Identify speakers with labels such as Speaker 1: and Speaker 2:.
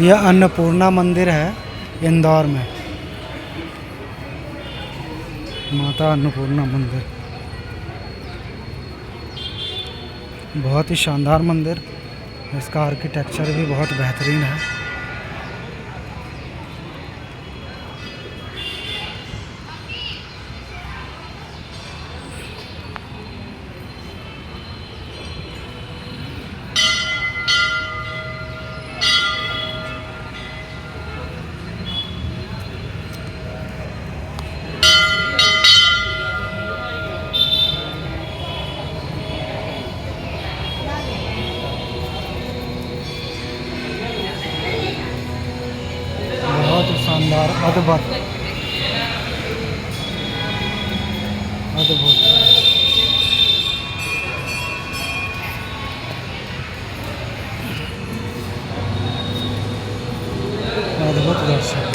Speaker 1: यह अन्नपूर्णा मंदिर है इंदौर में। माता अन्नपूर्णा मंदिर बहुत ही शानदार मंदिर। इसका आर्किटेक्चर भी बहुत बेहतरीन है। बहुत ही शानदार, अद्भुत अद्भुत अद्भुत दर्शन।